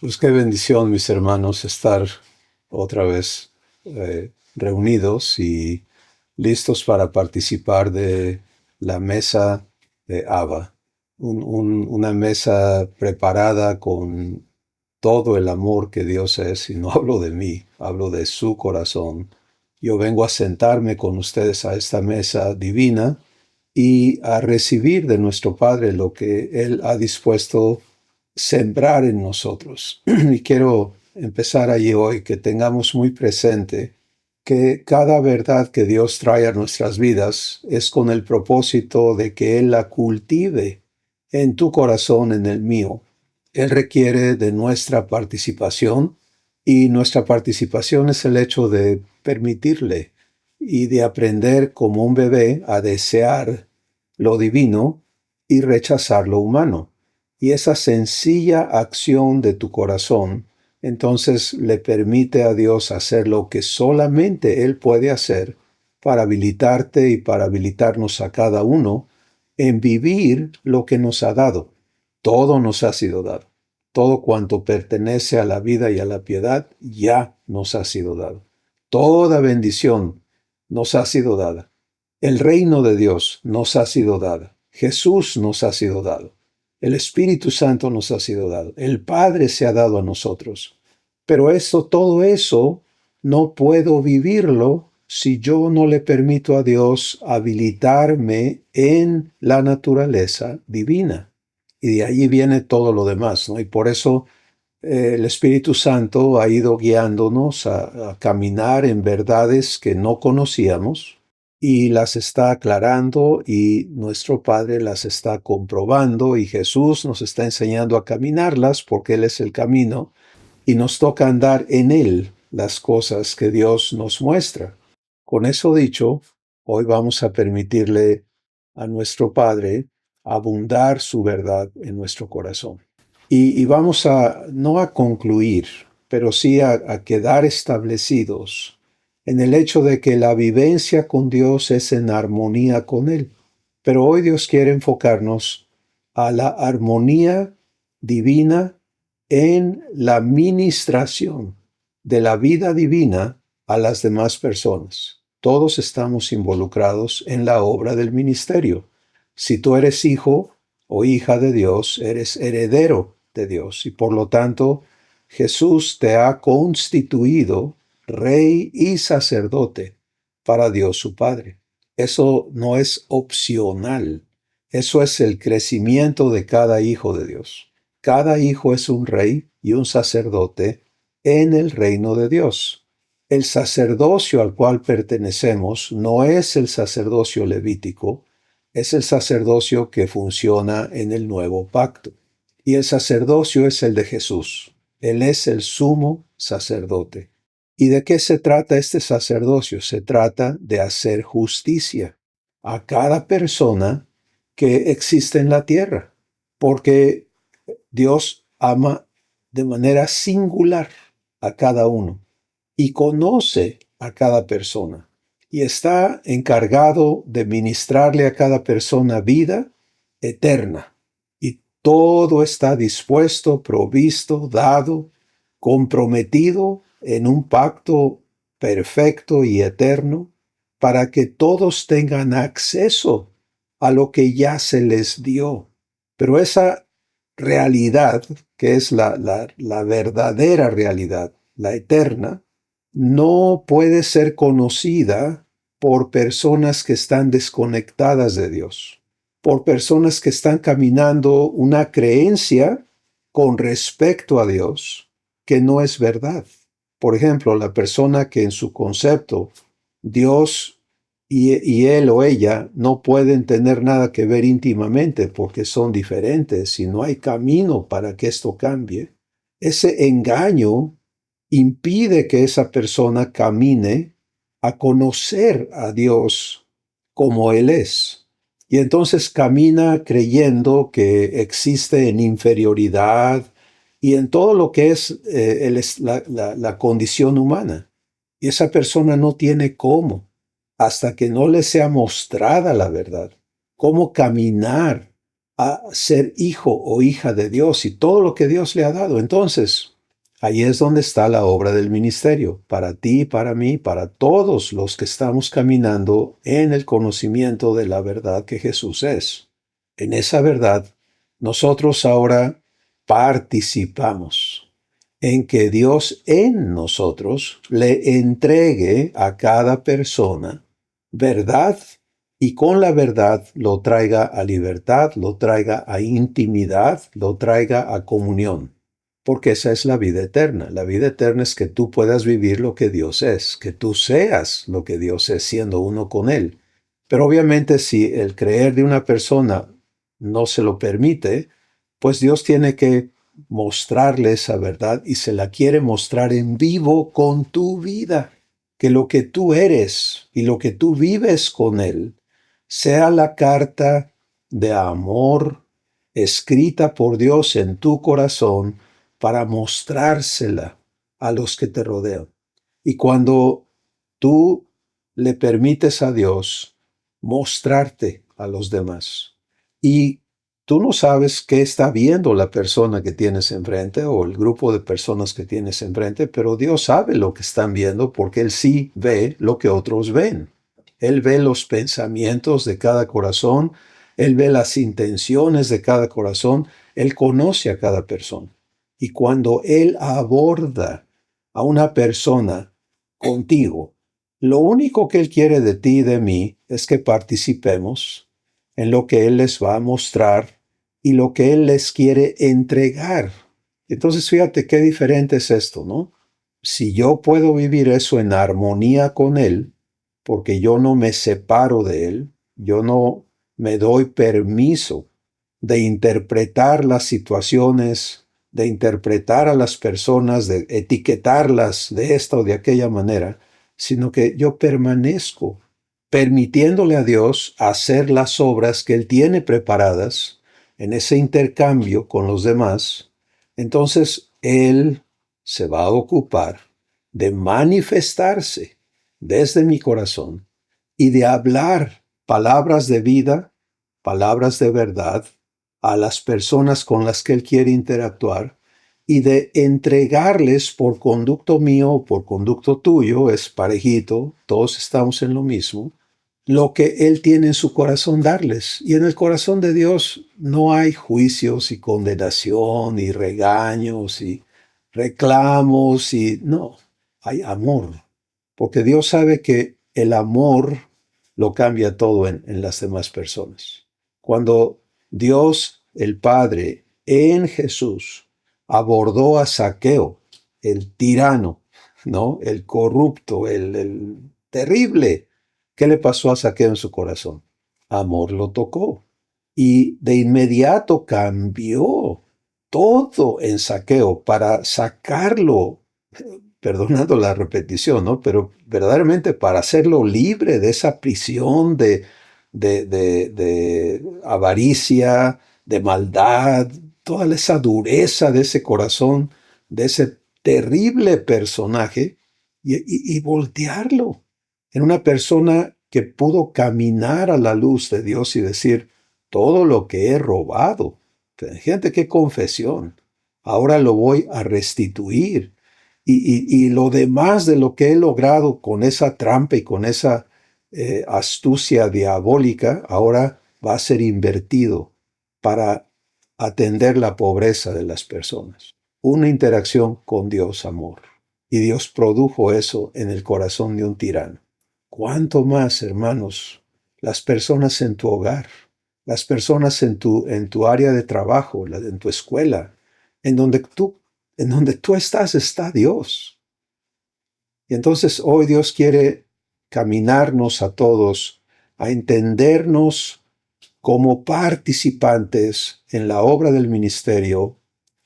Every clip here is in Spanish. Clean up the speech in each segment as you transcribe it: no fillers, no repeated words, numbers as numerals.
Pues qué bendición, mis hermanos, estar otra vez reunidos y listos para participar de la mesa de Abba. Una mesa preparada con todo el amor que Dios es, y no hablo de mí, hablo de su corazón. Yo vengo a sentarme con ustedes a esta mesa divina y a recibir de nuestro Padre lo que Él ha dispuesto sembrar en nosotros. Y quiero empezar allí hoy, que tengamos muy presente que cada verdad que Dios trae a nuestras vidas es con el propósito de que Él la cultive en tu corazón, en el mío. Él requiere de nuestra participación, y nuestra participación es el hecho de permitirle y de aprender como un bebé a desear lo divino y rechazar lo humano. Y esa sencilla acción de tu corazón, entonces le permite a Dios hacer lo que solamente Él puede hacer para habilitarte y para habilitarnos a cada uno en vivir lo que nos ha dado. Todo nos ha sido dado. Todo cuanto pertenece a la vida y a la piedad ya nos ha sido dado. Toda bendición nos ha sido dada. El reino de Dios nos ha sido dada. Jesús nos ha sido dado. El Espíritu Santo nos ha sido dado. El Padre se ha dado a nosotros. Pero todo eso, no puedo vivirlo si yo no le permito a Dios habilitarme en la naturaleza divina. Y de allí viene todo lo demás, ¿no? Y por eso el Espíritu Santo ha ido guiándonos a caminar en verdades que no conocíamos, y las está aclarando, y nuestro Padre las está comprobando, y Jesús nos está enseñando a caminarlas porque Él es el camino, y nos toca andar en Él las cosas que Dios nos muestra. Con eso dicho, hoy vamos a permitirle a nuestro Padre abundar su verdad en nuestro corazón. Y vamos no a concluir, pero sí a quedar establecidos en el hecho de que la vivencia con Dios es en armonía con Él. Pero hoy Dios quiere enfocarnos a la armonía divina en la ministración de la vida divina a las demás personas. Todos estamos involucrados en la obra del ministerio. Si tú eres hijo o hija de Dios, eres heredero de Dios, y por lo tanto Jesús te ha constituido rey y sacerdote para Dios su Padre. Eso no es opcional. Eso es el crecimiento de cada hijo de Dios. Cada hijo es un rey y un sacerdote en el reino de Dios. El sacerdocio al cual pertenecemos no es el sacerdocio levítico, es el sacerdocio que funciona en el nuevo pacto. Y el sacerdocio es el de Jesús. Él es el sumo sacerdote. ¿Y de qué se trata este sacerdocio? Se trata de hacer justicia a cada persona que existe en la tierra, porque Dios ama de manera singular a cada uno y conoce a cada persona, y está encargado de ministrarle a cada persona vida eterna. Y todo está dispuesto, provisto, dado, comprometido en un pacto perfecto y eterno para que todos tengan acceso a lo que ya se les dio. Pero esa realidad, que es la verdadera realidad, la eterna, no puede ser conocida por personas que están desconectadas de Dios, por personas que están caminando una creencia con respecto a Dios que no es verdad. Por ejemplo, la persona que en su concepto Dios y él o ella no pueden tener nada que ver íntimamente porque son diferentes y no hay camino para que esto cambie, ese engaño impide que esa persona camine a conocer a Dios como Él es. Y entonces camina creyendo que existe en inferioridad y en todo lo que es la condición humana. Y esa persona no tiene cómo, hasta que no le sea mostrada la verdad, cómo caminar a ser hijo o hija de Dios y todo lo que Dios le ha dado. Entonces, ahí es donde está la obra del ministerio, para ti, para mí, para todos los que estamos caminando en el conocimiento de la verdad que Jesús es. En esa verdad, nosotros ahora participamos en que Dios en nosotros le entregue a cada persona verdad y con la verdad lo traiga a libertad, lo traiga a intimidad, lo traiga a comunión. Porque esa es la vida eterna. La vida eterna es que tú puedas vivir lo que Dios es, que tú seas lo que Dios es siendo uno con Él. Pero obviamente si el creer de una persona no se lo permite, pues Dios tiene que mostrarle esa verdad y se la quiere mostrar en vivo con tu vida. Que lo que tú eres y lo que tú vives con Él sea la carta de amor escrita por Dios en tu corazón para mostrársela a los que te rodean. Y cuando tú le permites a Dios mostrarte a los demás y tú no sabes qué está viendo la persona que tienes enfrente o el grupo de personas que tienes enfrente, pero Dios sabe lo que están viendo porque Él sí ve lo que otros ven. Él ve los pensamientos de cada corazón, Él ve las intenciones de cada corazón, Él conoce a cada persona. Y cuando Él aborda a una persona contigo, lo único que Él quiere de ti y de mí es que participemos en lo que Él les va a mostrar y lo que Él les quiere entregar. Entonces, fíjate qué diferente es esto, ¿no? Si yo puedo vivir eso en armonía con Él, porque yo no me separo de Él, yo no me doy permiso de interpretar las situaciones, de interpretar a las personas, de etiquetarlas de esta o de aquella manera, sino que yo permanezco permitiéndole a Dios hacer las obras que Él tiene preparadas en ese intercambio con los demás, entonces Él se va a ocupar de manifestarse desde mi corazón y de hablar palabras de vida, palabras de verdad a las personas con las que Él quiere interactuar y de entregarles por conducto mío o por conducto tuyo, es parejito, todos estamos en lo mismo, lo que Él tiene en su corazón darles. Y en el corazón de Dios no hay juicios y condenación y regaños y reclamos y no, hay amor. Porque Dios sabe que el amor lo cambia todo en las demás personas. Cuando Dios, el Padre, en Jesús, abordó a Zaqueo, el tirano, ¿no? El corrupto, el terrible. ¿Qué le pasó a Zaqueo en su corazón? Amor lo tocó. Y de inmediato cambió todo en Zaqueo para sacarlo, perdonando la repetición, ¿no? Pero verdaderamente para hacerlo libre de esa prisión de avaricia, de maldad, toda esa dureza de ese corazón, de ese terrible personaje, y voltearlo en una persona que pudo caminar a la luz de Dios y decir, todo lo que he robado, gente, qué confesión, ahora lo voy a restituir. Y lo demás de lo que he logrado con esa trampa y con esa astucia diabólica, ahora va a ser invertido para atender la pobreza de las personas. Una interacción con Dios, amor. Y Dios produjo eso en el corazón de un tirano. ¿Cuánto más, hermanos, las personas en tu hogar, las personas en tu área de trabajo, en tu escuela, en donde tú estás, está Dios? Y entonces hoy Dios quiere caminarnos a todos, a entendernos como participantes en la obra del ministerio,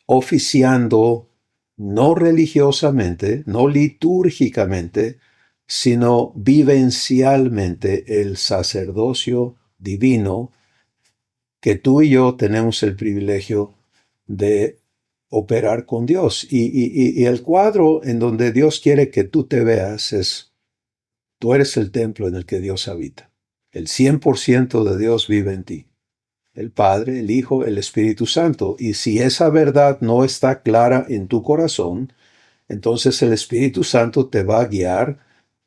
oficiando no religiosamente, no litúrgicamente, sino vivencialmente el sacerdocio divino que tú y yo tenemos el privilegio de operar con Dios. Y el cuadro en donde Dios quiere que tú te veas es, tú eres el templo en el que Dios habita. El 100% de Dios vive en ti. el Padre, el Hijo, el Espíritu Santo. Y si esa verdad no está clara en tu corazón, entonces el Espíritu Santo te va a guiar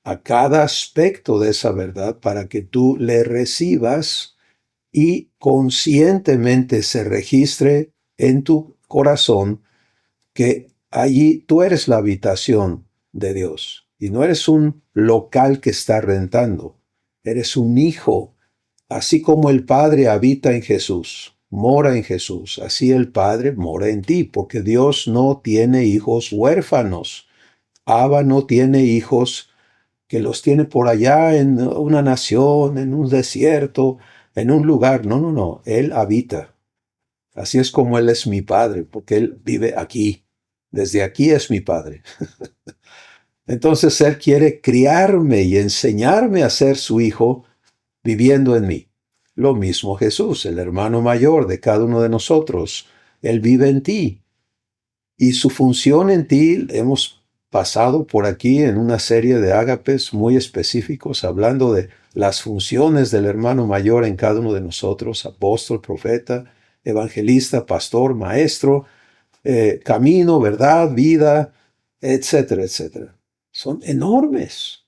a cada aspecto de esa verdad para que tú le recibas y conscientemente se registre en tu corazón que allí tú eres la habitación de Dios y no eres un local que está rentando, eres un hijo. Así como el Padre habita en Jesús, mora en Jesús, así el Padre mora en ti, porque Dios no tiene hijos huérfanos. Abba no tiene hijos que los tiene por allá en una nación, en un desierto, en un lugar. No, no, no, Él habita. Así es como Él es mi Padre, porque Él vive aquí. Desde aquí es mi Padre. Entonces Él quiere criarme y enseñarme a ser su hijo viviendo en mí. Lo mismo Jesús, el hermano mayor de cada uno de nosotros. Él vive en ti. Y su función en ti, hemos pasado por aquí en una serie de ágapes muy específicos, hablando de las funciones del hermano mayor en cada uno de nosotros, apóstol, profeta, evangelista, pastor, maestro, camino, verdad, vida, etcétera, etcétera. Son enormes.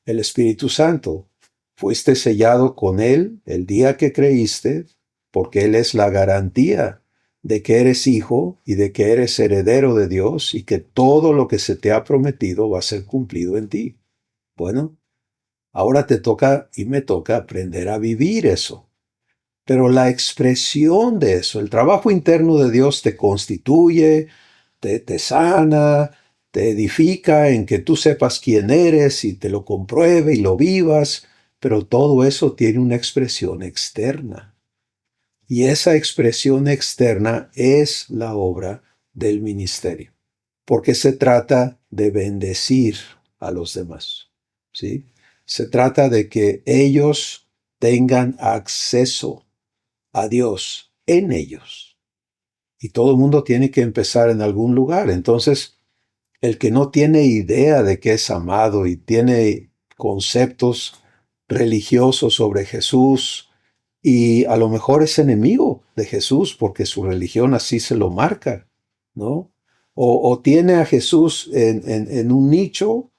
El Espíritu Santo, fuiste sellado con Él el día que creíste, porque Él es la garantía de que eres hijo y de que eres heredero de Dios y que todo lo que se te ha prometido va a ser cumplido en ti. Bueno, ahora te toca y me toca aprender a vivir eso. Pero la expresión de eso, el trabajo interno de Dios te constituye, te sana, te edifica en que tú sepas quién eres y te lo compruebe y lo vivas, pero todo eso tiene una expresión externa. Y esa expresión externa es la obra del ministerio, porque se trata de bendecir a los demás, ¿sí? Se trata de que ellos tengan acceso a Dios en ellos. Y todo el mundo tiene que empezar en algún lugar. Entonces, el que no tiene idea de que es amado y tiene conceptos religiosos sobre Jesús y a lo mejor es enemigo de Jesús porque su religión así se lo marca, ¿no? O tiene a Jesús en un nicho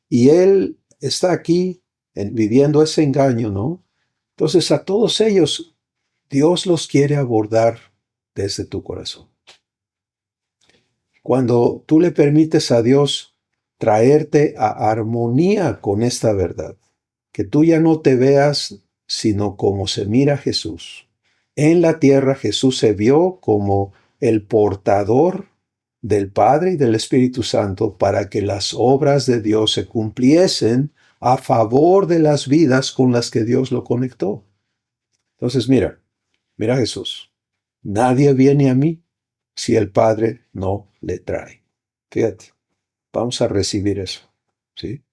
y él está aquí viviendo ese engaño, ¿no? Entonces a todos ellos Dios los quiere abordar desde tu corazón. Cuando tú le permites a Dios traerte a armonía con esta verdad, que tú ya no te veas sino como se mira Jesús. En la tierra Jesús se vio como el portador del Padre y del Espíritu Santo para que las obras de Dios se cumpliesen a favor de las vidas con las que Dios lo conectó. Entonces mira Jesús. Nadie viene a mí si el Padre no le trae. Fíjate, vamos a recibir eso, ¿sí?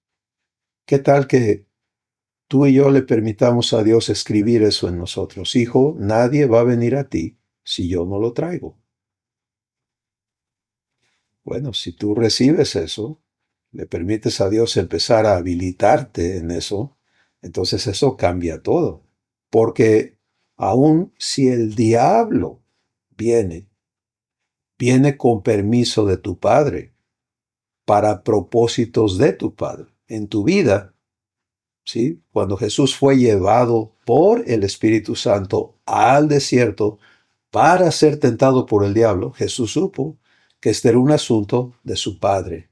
¿Qué tal que tú y yo le permitamos a Dios escribir eso en nosotros? Hijo, nadie va a venir a ti si yo no lo traigo. Bueno, si tú recibes eso, le permites a Dios empezar a habilitarte en eso, entonces eso cambia todo. Porque aun si el diablo viene con permiso de tu Padre, para propósitos de tu Padre. En tu vida, ¿sí? Cuando Jesús fue llevado por el Espíritu Santo al desierto para ser tentado por el diablo, Jesús supo que este era un asunto de su Padre.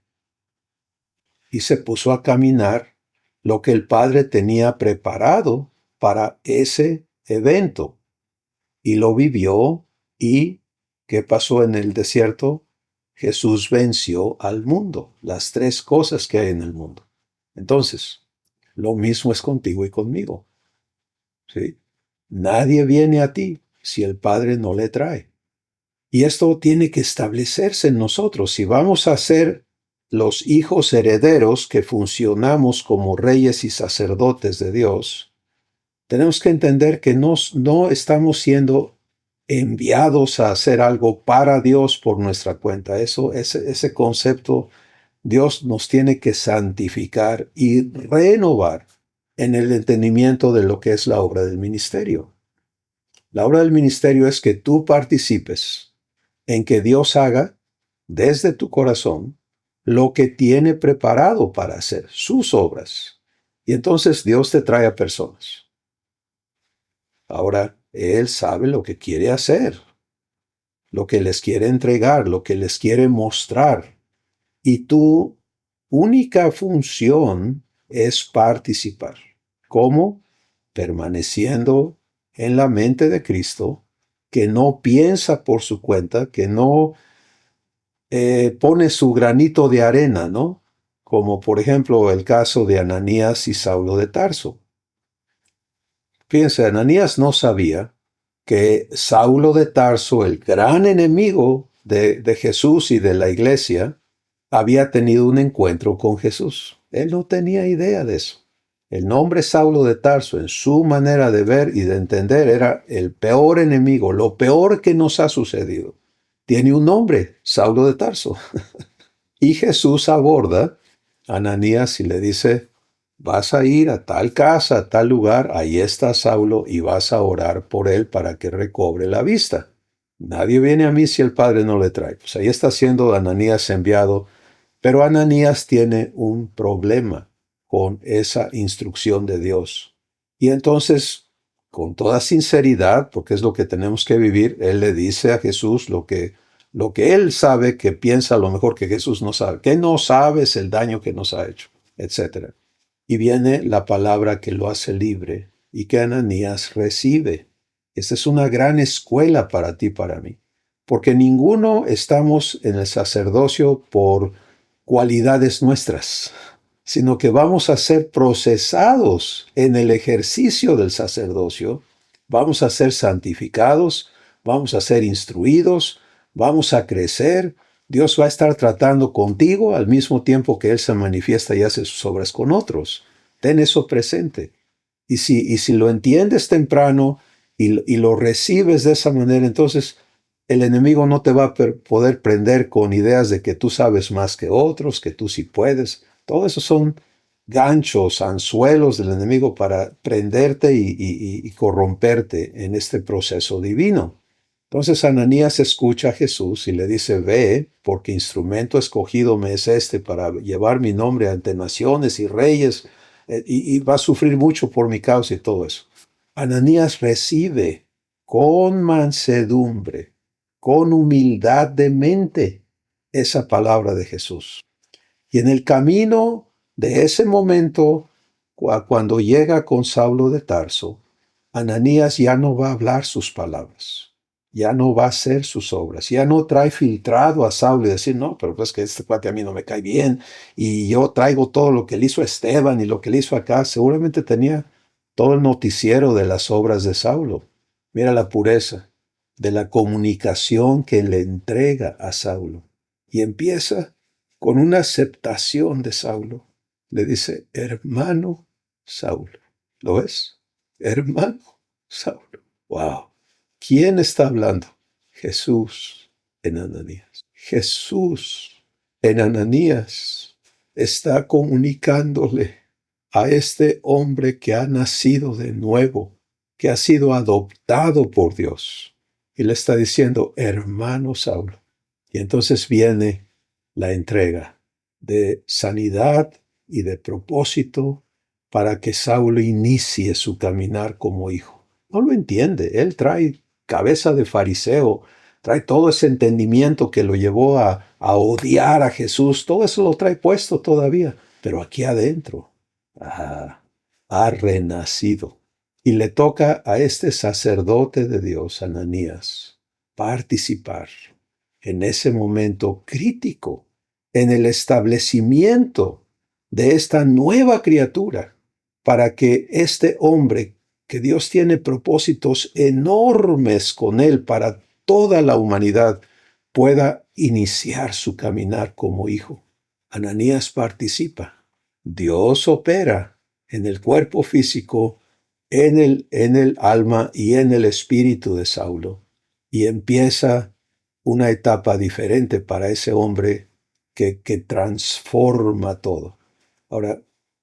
Y se puso a caminar lo que el Padre tenía preparado para ese evento. Y lo vivió. ¿Y qué pasó en el desierto? Jesús venció al mundo, las tres cosas que hay en el mundo. Entonces, lo mismo es contigo y conmigo, ¿sí? Nadie viene a ti si el Padre no le trae. Y esto tiene que establecerse en nosotros. Si vamos a ser los hijos herederos que funcionamos como reyes y sacerdotes de Dios, tenemos que entender que no estamos siendo enviados a hacer algo para Dios por nuestra cuenta. Ese concepto, Dios nos tiene que santificar y renovar en el entendimiento de lo que es la obra del ministerio. La obra del ministerio es que tú participes en que Dios haga desde tu corazón lo que tiene preparado para hacer, sus obras. Y entonces Dios te trae a personas. Ahora, Él sabe lo que quiere hacer, lo que les quiere entregar, lo que les quiere mostrar. Y tu única función es participar. ¿Cómo? Permaneciendo en la mente de Cristo, que no piensa por su cuenta, que no pone su granito de arena, ¿no? Como por ejemplo el caso de Ananías y Saulo de Tarso. Fíjense, Ananías no sabía que Saulo de Tarso, el gran enemigo de Jesús y de la iglesia, había tenido un encuentro con Jesús. Él no tenía idea de eso. El nombre Saulo de Tarso, en su manera de ver y de entender, era el peor enemigo, lo peor que nos ha sucedido. Tiene un nombre, Saulo de Tarso. Y Jesús aborda a Ananías y le dice, vas a ir a tal casa, a tal lugar, ahí está Saulo y vas a orar por él para que recobre la vista. Nadie viene a mí si el Padre no le trae. Pues ahí está siendo Ananías enviado, pero Ananías tiene un problema con esa instrucción de Dios. Y entonces, con toda sinceridad, porque es lo que tenemos que vivir, él le dice a Jesús lo que él sabe, que piensa a lo mejor que Jesús no sabe. Que no sabes el daño que nos ha hecho, etc. Y viene la palabra que lo hace libre y que Ananías recibe. Esta es una gran escuela para ti, para mí. Porque ninguno estamos en el sacerdocio por cualidades nuestras, sino que vamos a ser procesados en el ejercicio del sacerdocio, vamos a ser santificados, vamos a ser instruidos, vamos a crecer. Dios va a estar tratando contigo al mismo tiempo que Él se manifiesta y hace sus obras con otros. Ten eso presente. Y si lo entiendes temprano y lo recibes de esa manera, entonces el enemigo no te va a poder prender con ideas de que tú sabes más que otros, que tú sí puedes. Todo eso son ganchos, anzuelos del enemigo para prenderte y corromperte en este proceso divino. Entonces Ananías escucha a Jesús y le dice, ve, porque instrumento escogido me es este para llevar mi nombre ante naciones y reyes, y va a sufrir mucho por mi causa y todo eso. Ananías recibe con mansedumbre, con humildad de mente, esa palabra de Jesús. Y en el camino de ese momento, cuando llega con Saulo de Tarso, Ananías ya no va a hablar sus palabras, ya no va a hacer sus obras, ya no trae filtrado a Saulo y decir, no, pero pues que este cuate a mí no me cae bien y yo traigo todo lo que le hizo a Esteban y lo que le hizo acá. Seguramente tenía todo el noticiero de las obras de Saulo. Mira la pureza de la comunicación que le entrega a Saulo. Y empieza con una aceptación de Saulo. Le dice, hermano Saulo. ¿Lo ves? Hermano Saulo. ¡Wow! ¿Quién está hablando? Jesús en Ananías. Jesús en Ananías está comunicándole a este hombre que ha nacido de nuevo, que ha sido adoptado por Dios. Y le está diciendo, hermano Saulo. Y entonces viene la entrega de sanidad y de propósito para que Saulo inicie su caminar como hijo. No lo entiende. Él trae cabeza de fariseo, trae todo ese entendimiento que lo llevó a odiar a Jesús. Todo eso lo trae puesto todavía. Pero aquí adentro, ha renacido. Y le toca a este sacerdote de Dios, Ananías, participar en ese momento crítico, en el establecimiento de esta nueva criatura, para que este hombre, que Dios tiene propósitos enormes con él para toda la humanidad, pueda iniciar su caminar como hijo. Ananías participa. Dios opera en el cuerpo físico, en el alma y en el espíritu de Saulo, y empieza una etapa diferente para ese hombre que transforma todo. Ahora,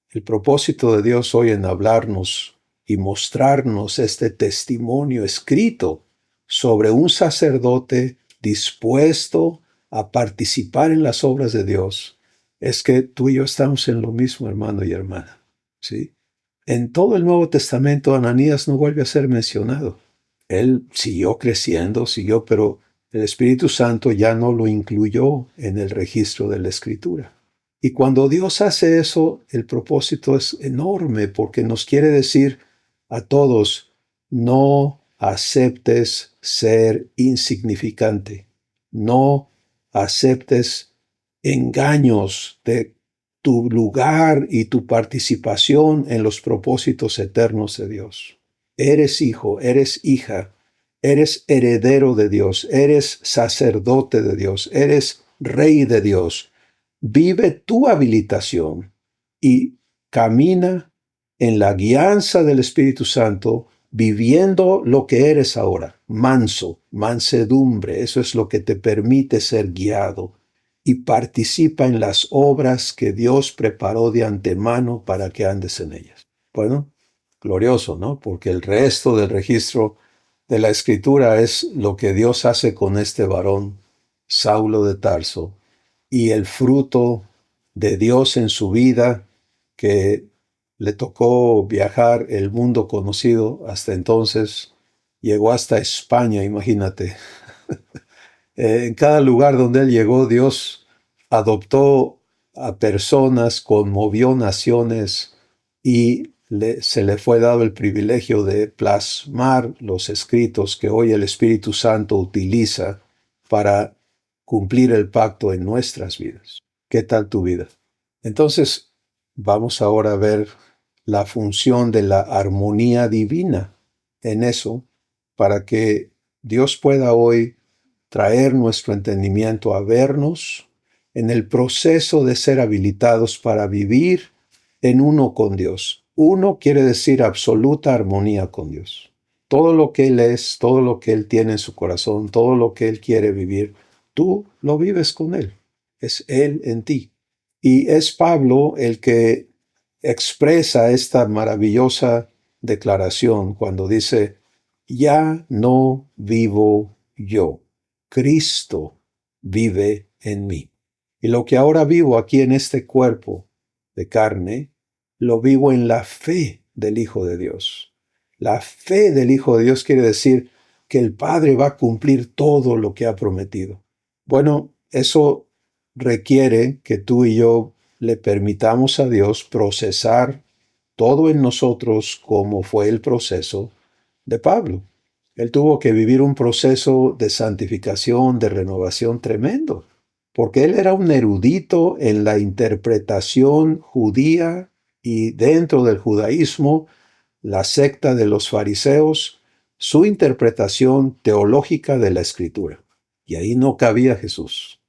el propósito de Dios hoy en hablarnos y mostrarnos este testimonio escrito sobre un sacerdote dispuesto a participar en las obras de Dios, es que tú y yo estamos en lo mismo, hermano y hermana. ¿Sí? En todo el Nuevo Testamento, Ananías no vuelve a ser mencionado. Él siguió creciendo, pero el Espíritu Santo ya no lo incluyó en el registro de la Escritura. Y cuando Dios hace eso, el propósito es enorme porque nos quiere decir a todos, no aceptes ser insignificante, no aceptes engaños de tu lugar y tu participación en los propósitos eternos de Dios. Eres hijo, eres hija, eres heredero de Dios, eres sacerdote de Dios, eres rey de Dios. Vive tu habilitación y camina en la guianza del Espíritu Santo, viviendo lo que eres ahora, manso, mansedumbre, eso es lo que te permite ser guiado, y participa en las obras que Dios preparó de antemano para que andes en ellas. Bueno, glorioso, ¿no? Porque el resto del registro de la Escritura es lo que Dios hace con este varón, Saulo de Tarso, y el fruto de Dios en su vida, que le tocó viajar el mundo conocido hasta entonces, llegó hasta España, imagínate. En cada lugar donde él llegó, Dios adoptó a personas, conmovió naciones y se le fue dado el privilegio de plasmar los escritos que hoy el Espíritu Santo utiliza para cumplir el pacto en nuestras vidas. ¿Qué tal tu vida? Entonces, vamos ahora a ver la función de la armonía divina en eso, para que Dios pueda hoy traer nuestro entendimiento a vernos en el proceso de ser habilitados para vivir en uno con Dios. Uno quiere decir absoluta armonía con Dios. Todo lo que Él es, todo lo que Él tiene en su corazón, todo lo que Él quiere vivir, tú lo vives con Él. Es Él en ti. Y es Pablo el que expresa esta maravillosa declaración cuando dice, ya no vivo yo, Cristo vive en mí. Y lo que ahora vivo aquí en este cuerpo de carne, lo vivo en la fe del Hijo de Dios. La fe del Hijo de Dios quiere decir que el Padre va a cumplir todo lo que ha prometido. Bueno, eso requiere que tú y yo le permitamos a Dios procesar todo en nosotros como fue el proceso de Pablo. Él tuvo que vivir un proceso de santificación, de renovación tremendo, porque él era un erudito en la interpretación judía y dentro del judaísmo, la secta de los fariseos, su interpretación teológica de la Escritura. Y ahí no cabía Jesús.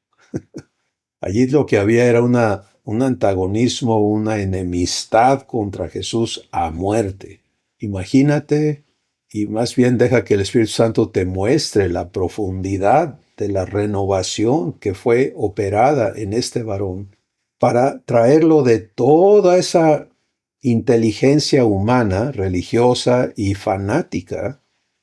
Allí lo que había era un antagonismo, una enemistad contra Jesús a muerte. Imagínate, y más bien deja que el Espíritu Santo te muestre la profundidad de la renovación que fue operada en este varón para traerlo de toda esa inteligencia humana, religiosa y fanática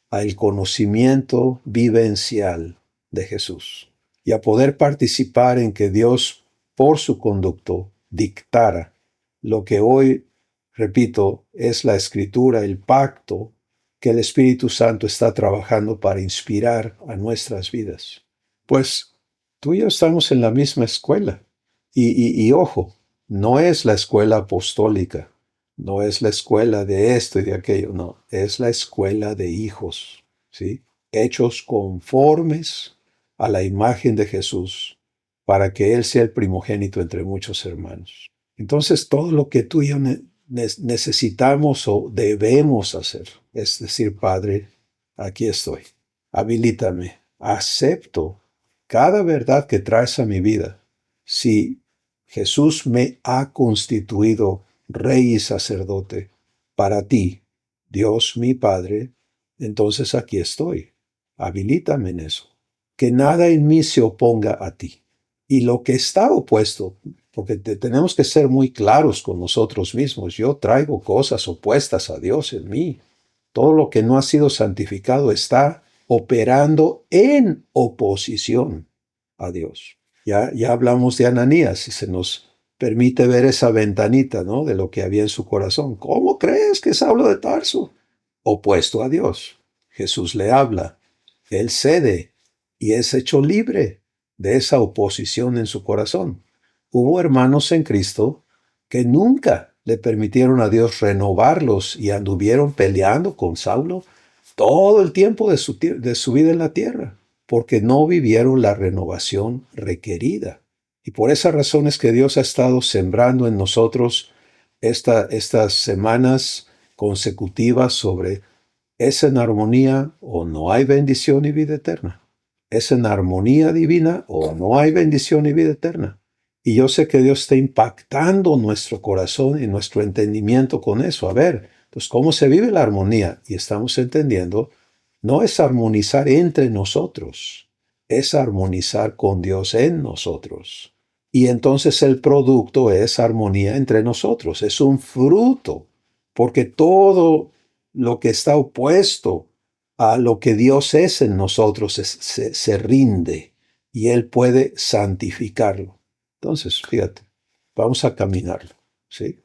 al conocimiento vivencial de Jesús y a poder participar en que Dios, por su conducto, dictara lo que hoy, repito, es la Escritura, el pacto que el Espíritu Santo está trabajando para inspirar a nuestras vidas. Pues tú y yo estamos en la misma escuela. Y ojo, no es la escuela apostólica, no es la escuela de esto y de aquello, no, es la escuela de hijos, ¿sí? Hechos conformes a la imagen de Jesús, para que Él sea el primogénito entre muchos hermanos. Entonces, todo lo que tú y yo necesitamos o debemos hacer es decir, Padre, aquí estoy, habilítame, acepto cada verdad que traes a mi vida. Si Jesús me ha constituido rey y sacerdote para ti, Dios mi Padre, entonces aquí estoy. Habilítame en eso. Que nada en mí se oponga a ti. Y lo que está opuesto, porque tenemos que ser muy claros con nosotros mismos. Yo traigo cosas opuestas a Dios en mí. Todo lo que no ha sido santificado está operando en oposición a Dios. Ya hablamos de Ananías y se nos permite ver esa ventanita, ¿no?, de lo que había en su corazón. ¿Cómo crees que Saulo de Tarso? Opuesto a Dios. Jesús le habla, él cede y es hecho libre de esa oposición en su corazón. Hubo hermanos en Cristo que nunca le permitieron a Dios renovarlos y anduvieron peleando con Saulo todo el tiempo de su vida en la tierra, porque no vivieron la renovación requerida. Y por esa razón es que Dios ha estado sembrando en nosotros estas semanas consecutivas sobre: ¿es en armonía o no hay bendición y vida eterna? ¿Es en armonía divina o no hay bendición y vida eterna? Y yo sé que Dios está impactando nuestro corazón y nuestro entendimiento con eso. A ver, pues, ¿cómo se vive la armonía? Y estamos entendiendo, no es armonizar entre nosotros, es armonizar con Dios en nosotros. Y entonces el producto es armonía entre nosotros, es un fruto, porque todo lo que está opuesto a lo que Dios es en nosotros se rinde y Él puede santificarlo. Entonces, fíjate, vamos a caminarlo, ¿sí?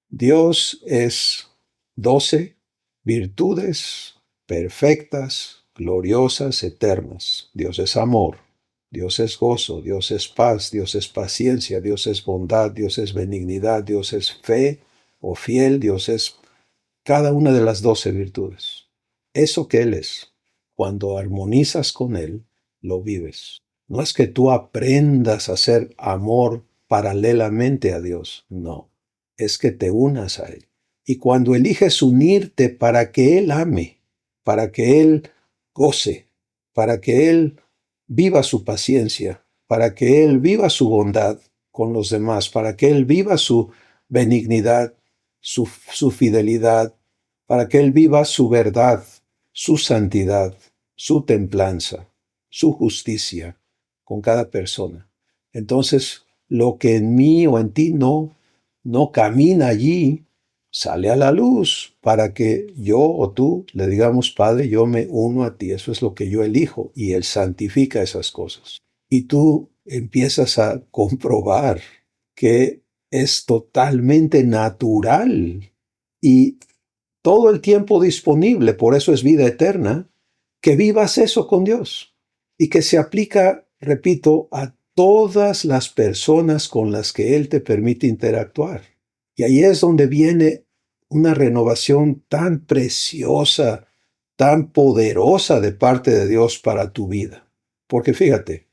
Dios es 12 virtudes perfectas, gloriosas, eternas. Dios es amor, Dios es gozo, Dios es paz, Dios es paciencia, Dios es bondad, Dios es benignidad, Dios es fe o fiel, Dios es cada una de las 12 virtudes. Eso que Él es, cuando armonizas con Él, lo vives. No es que tú aprendas a hacer amor paralelamente a Dios, no. Es que te unas a Él. Y cuando eliges unirte para que Él ame, para que Él goce, para que Él viva su paciencia, para que Él viva su bondad con los demás, para que Él viva su benignidad, su fidelidad, para que Él viva su verdad, su santidad, su templanza, su justicia con cada persona. Entonces, lo que en mí o en ti no camina allí, sale a la luz para que yo o tú le digamos: Padre, yo me uno a ti, eso es lo que yo elijo, y Él santifica esas cosas. Y tú empiezas a comprobar que es totalmente natural y todo el tiempo disponible, por eso es vida eterna, que vivas eso con Dios y que se aplica, repito, a todas las personas con las que Él te permite interactuar. Y ahí es donde viene una renovación tan preciosa, tan poderosa de parte de Dios para tu vida. Porque fíjate,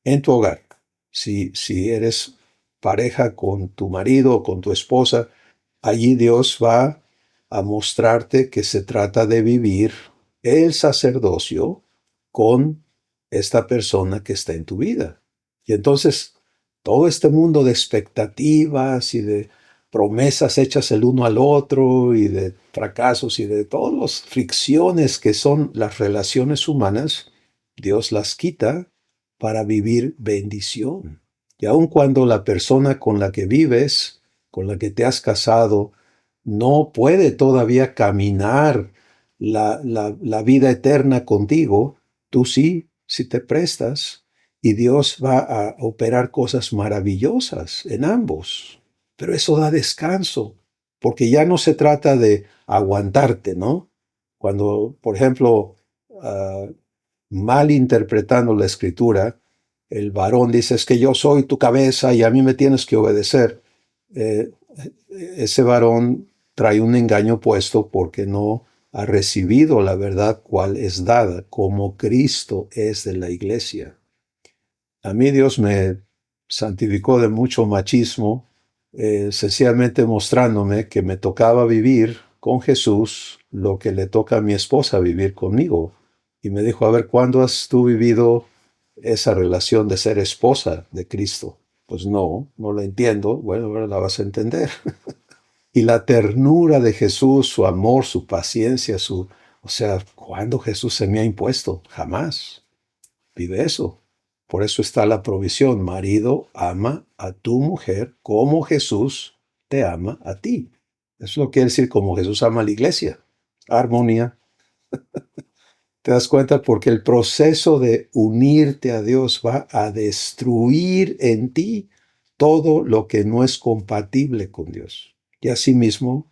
en tu hogar, si eres pareja con tu marido o con tu esposa, allí Dios va a mostrarte que se trata de vivir el sacerdocio con esta persona que está en tu vida. Y entonces, todo este mundo de expectativas y de promesas hechas el uno al otro y de fracasos y de todas las fricciones que son las relaciones humanas, Dios las quita para vivir bendición. Y aun cuando la persona con la que vives, con la que te has casado, no puede todavía caminar la vida eterna contigo, tú sí, si te prestas, y Dios va a operar cosas maravillosas en ambos. Pero eso da descanso, porque ya no se trata de aguantarte, ¿no? Cuando, por ejemplo, mal interpretando la escritura, el varón dice: es que yo soy tu cabeza y a mí me tienes que obedecer. Ese varón trae un engaño puesto porque no ha recibido la verdad cual es dada, como Cristo es de la iglesia. A mí Dios me santificó de mucho machismo, sencillamente mostrándome que me tocaba vivir con Jesús lo que le toca a mi esposa vivir conmigo. Y me dijo: a ver, ¿cuándo has tú vivido esa relación de ser esposa de Cristo? Pues no la entiendo. Bueno, ahora la vas a entender. Y la ternura de Jesús, su amor, su paciencia, ¿cuándo Jesús se me ha impuesto? Jamás. Vive eso. Por eso está la provisión. Marido, ama a tu mujer como Jesús te ama a ti. Eso lo quiere decir como Jesús ama a la iglesia. Armonía. ¿Te das cuenta? Porque el proceso de unirte a Dios va a destruir en ti todo lo que no es compatible con Dios. Y asimismo,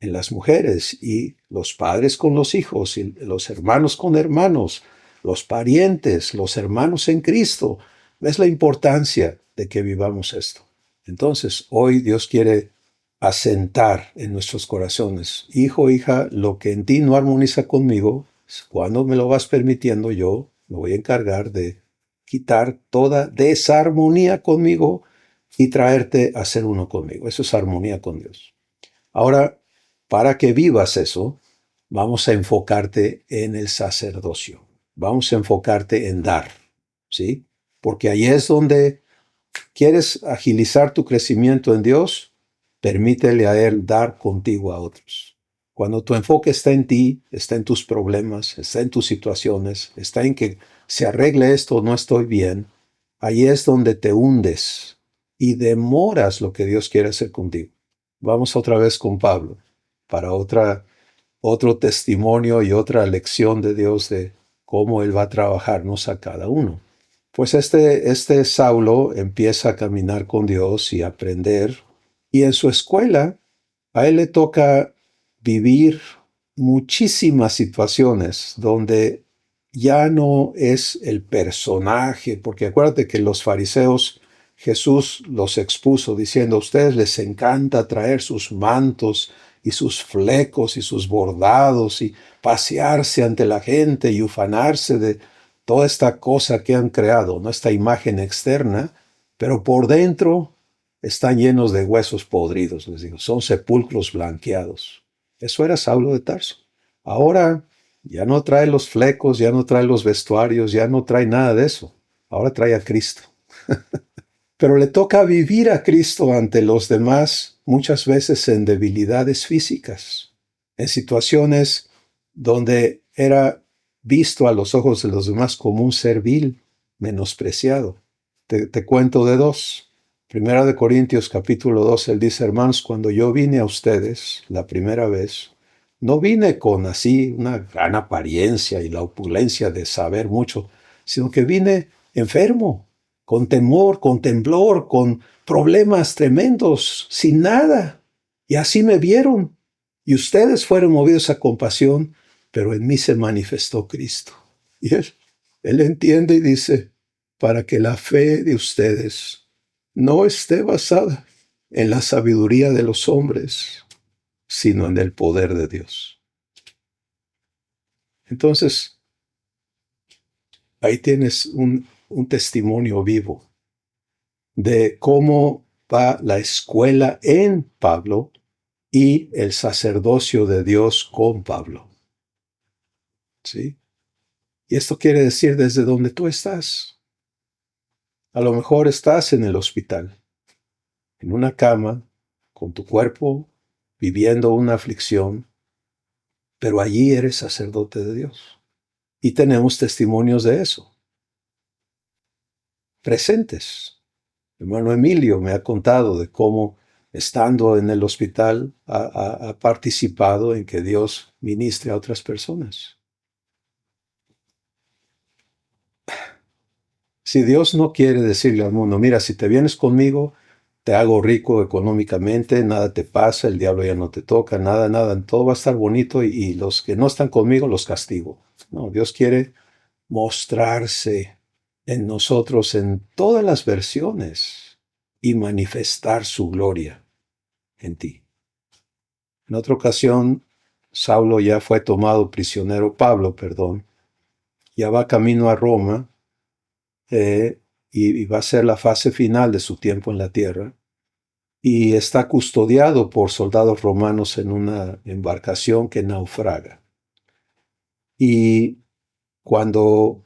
en las mujeres y los padres con los hijos y los hermanos con hermanos, los parientes, los hermanos en Cristo. ¿Ves la importancia de que vivamos esto? Entonces, hoy Dios quiere asentar en nuestros corazones, hijo, hija, lo que en ti no armoniza conmigo, cuando me lo vas permitiendo, yo me voy a encargar de quitar toda desarmonía conmigo y traerte a ser uno conmigo. Eso es armonía con Dios. Ahora, para que vivas eso, vamos a enfocarte en el sacerdocio. Vamos a enfocarte en dar, ¿sí? Porque ahí es donde quieres agilizar tu crecimiento en Dios, permítele a Él dar contigo a otros. Cuando tu enfoque está en ti, está en tus problemas, está en tus situaciones, está en que se arregle esto, no estoy bien, ahí es donde te hundes y demoras lo que Dios quiere hacer contigo. Vamos otra vez con Pablo para otro testimonio y otra lección de Dios de cómo Él va a trabajarnos a cada uno. Pues este Saulo empieza a caminar con Dios y aprender, y en su escuela a él le toca vivir muchísimas situaciones donde ya no es el personaje, porque acuérdate que los fariseos Jesús los expuso diciendo, a ustedes les encanta traer sus mantos y sus flecos y sus bordados y pasearse ante la gente y ufanarse de toda esta cosa que han creado, ¿no? Esta imagen externa, pero por dentro están llenos de huesos podridos, les digo, son sepulcros blanqueados. Eso era Saulo de Tarso. Ahora ya no trae los flecos, ya no trae los vestuarios, ya no trae nada de eso. Ahora trae a Cristo. Pero le toca vivir a Cristo ante los demás, muchas veces en debilidades físicas, en situaciones donde era visto a los ojos de los demás como un ser vil, menospreciado. Te cuento de dos. Primera de Corintios capítulo 2, él dice, hermanos, cuando yo vine a ustedes la primera vez, no vine con así una gran apariencia y la opulencia de saber mucho, sino que vine enfermo, con temor, con temblor, con problemas tremendos, sin nada. Y así me vieron. Y ustedes fueron movidos a compasión, pero en mí se manifestó Cristo. Y él entiende y dice, para que la fe de ustedes no esté basada en la sabiduría de los hombres, sino en el poder de Dios. Entonces, ahí tienes un testimonio vivo de cómo va la escuela en Pablo y el sacerdocio de Dios con Pablo. ¿Sí? Y esto quiere decir desde donde tú estás. A lo mejor estás en el hospital, en una cama, con tu cuerpo, viviendo una aflicción, pero allí eres sacerdote de Dios. Y tenemos testimonios de eso, presentes. Hermano Emilio me ha contado de cómo, estando en el hospital, ha participado en que Dios ministre a otras personas. Si Dios no quiere decirle al mundo, mira, si te vienes conmigo, te hago rico económicamente, nada te pasa, el diablo ya no te toca, nada, todo va a estar bonito y los que no están conmigo los castigo. No, Dios quiere mostrarse en nosotros en todas las versiones y manifestar su gloria en ti. En otra ocasión, Pablo ya va camino a Roma, y va a ser la fase final de su tiempo en la tierra, y está custodiado por soldados romanos en una embarcación que naufraga. Y cuando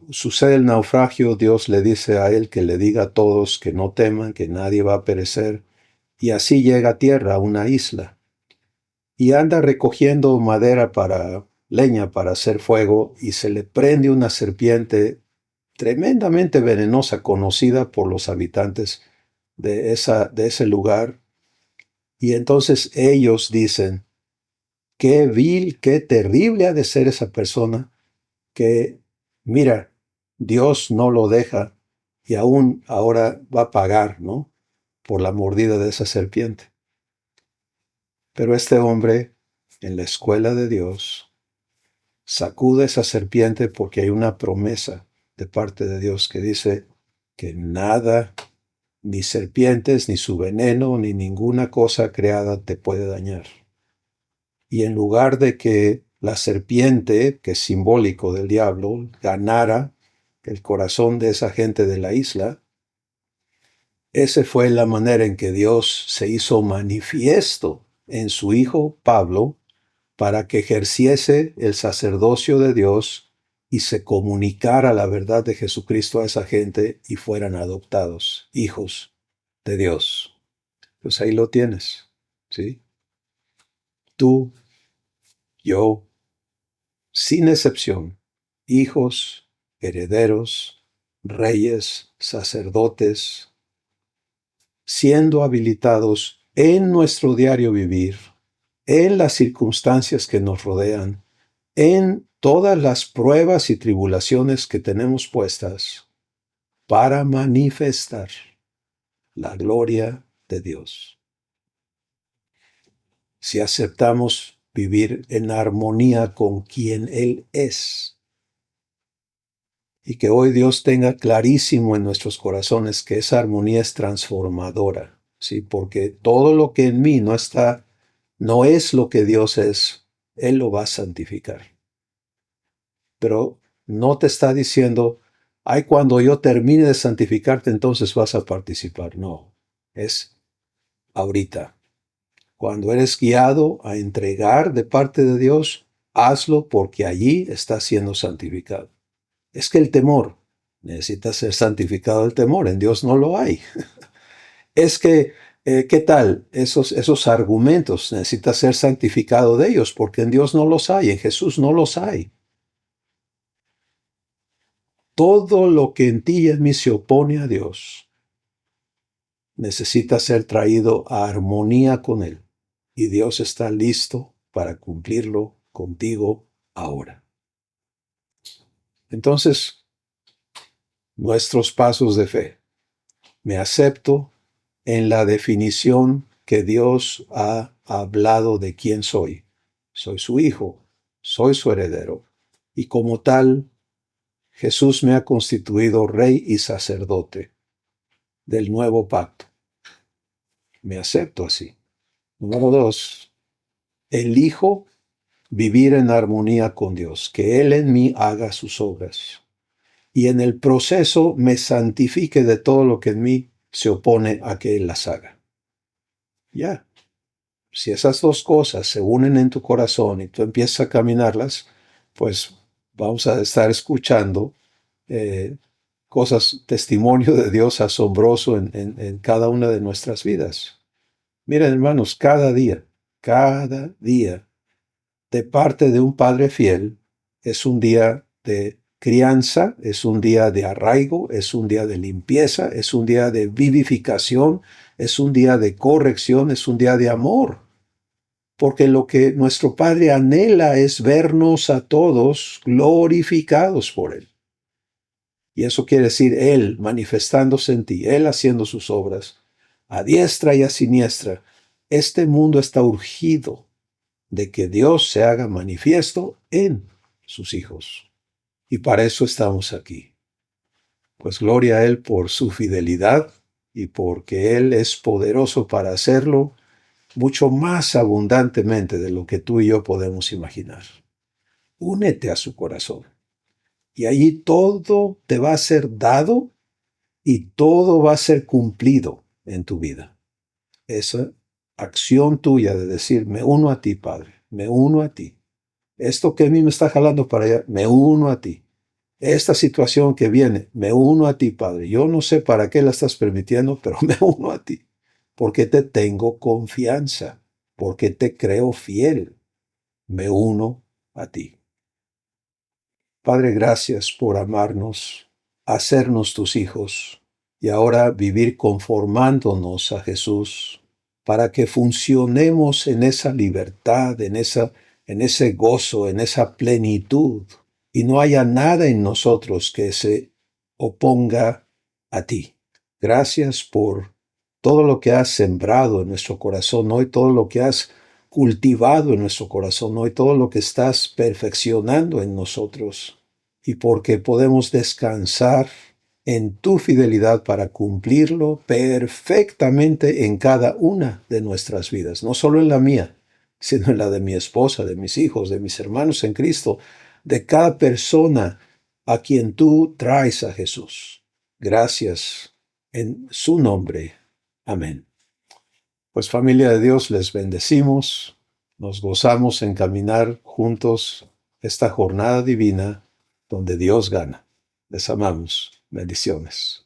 sucede el naufragio, Dios le dice a él que le diga a todos que no teman, que nadie va a perecer, y así llega a tierra, a una isla, y anda recogiendo leña para hacer fuego, y se le prende una serpiente tremendamente venenosa, conocida por los habitantes de ese lugar. Y entonces ellos dicen, qué vil, qué terrible ha de ser esa persona que, mira, Dios no lo deja y aún ahora va a pagar, ¿no? Por la mordida de esa serpiente. Pero este hombre, en la escuela de Dios, sacude esa serpiente porque hay una promesa de parte de Dios que dice que nada, ni serpientes, ni su veneno, ni ninguna cosa creada te puede dañar. Y en lugar de que la serpiente, que es simbólico del diablo, ganara el corazón de esa gente de la isla, esa fue la manera en que Dios se hizo manifiesto en su Hijo Pablo para que ejerciese el sacerdocio de Dios y se comunicara la verdad de Jesucristo a esa gente y fueran adoptados hijos de Dios. Pues ahí lo tienes, ¿sí? Tú, yo, sin excepción, hijos, herederos, reyes, sacerdotes, siendo habilitados en nuestro diario vivir, en las circunstancias que nos rodean, en todas las pruebas y tribulaciones que tenemos puestas, para manifestar la gloria de Dios. Si aceptamos vivir en armonía con quien Él es, y que hoy Dios tenga clarísimo en nuestros corazones que esa armonía es transformadora, ¿sí? Porque todo lo que en mí no está, no es lo que Dios es, Él lo va a santificar. Pero no te está diciendo, ay, cuando yo termine de santificarte, entonces vas a participar. No, es ahorita. Cuando eres guiado a entregar de parte de Dios, hazlo porque allí estás siendo santificado. Es que el temor, necesita ser santificado el temor, en Dios no lo hay. Es que, ¿qué tal? Esos argumentos, necesita ser santificado de ellos, porque en Dios no los hay, en Jesús no los hay. Todo lo que en ti y en mí se opone a Dios necesita ser traído a armonía con Él. Y Dios está listo para cumplirlo contigo ahora. Entonces, nuestros pasos de fe. Me acepto en la definición que Dios ha hablado de quién soy. Soy su hijo, soy su heredero. Y como tal, Jesús me ha constituido rey y sacerdote del nuevo pacto. Me acepto así. Número 2, elijo vivir en armonía con Dios, que Él en mí haga sus obras. Y en el proceso me santifique de todo lo que en mí se opone a que Él las haga. Ya. Si esas dos cosas se unen en tu corazón y tú empiezas a caminarlas, pues vamos a estar escuchando cosas, testimonio de Dios asombroso en cada una de nuestras vidas. Miren, hermanos, cada día, de parte de un Padre fiel, es un día de crianza, es un día de arraigo, es un día de limpieza, es un día de vivificación, es un día de corrección, es un día de amor. Porque lo que nuestro Padre anhela es vernos a todos glorificados por Él. Y eso quiere decir Él manifestándose en ti, Él haciendo sus obras, a diestra y a siniestra. Este mundo está urgido de que Dios se haga manifiesto en sus hijos. Y para eso estamos aquí. Pues gloria a Él por su fidelidad y porque Él es poderoso para hacerlo mucho más abundantemente de lo que tú y yo podemos imaginar. Únete a su corazón. Y allí todo te va a ser dado y todo va a ser cumplido en tu vida. Esa acción tuya de decir, me uno a ti, Padre, me uno a ti. Esto que a mí me está jalando para allá, me uno a ti. Esta situación que viene, me uno a ti, Padre. Yo no sé para qué la estás permitiendo, pero me uno a ti. Porque te tengo confianza, porque te creo fiel. Me uno a ti. Padre, gracias por amarnos hacernos tus hijos y ahora vivir conformándonos a Jesús para que funcionemos en esa libertad, en ese gozo, en esa plenitud, y no haya nada en nosotros que se oponga a ti. Gracias por todo lo que has sembrado en nuestro corazón hoy, todo lo que has cultivado en nuestro corazón hoy, todo lo que estás perfeccionando en nosotros, y porque podemos descansar en tu fidelidad para cumplirlo perfectamente en cada una de nuestras vidas, no solo en la mía, sino en la de mi esposa, de mis hijos, de mis hermanos en Cristo, de cada persona a quien tú traes a Jesús. Gracias en su nombre. Amén. Pues familia de Dios, les bendecimos, nos gozamos en caminar juntos esta jornada divina donde Dios gana. Les amamos. Bendiciones.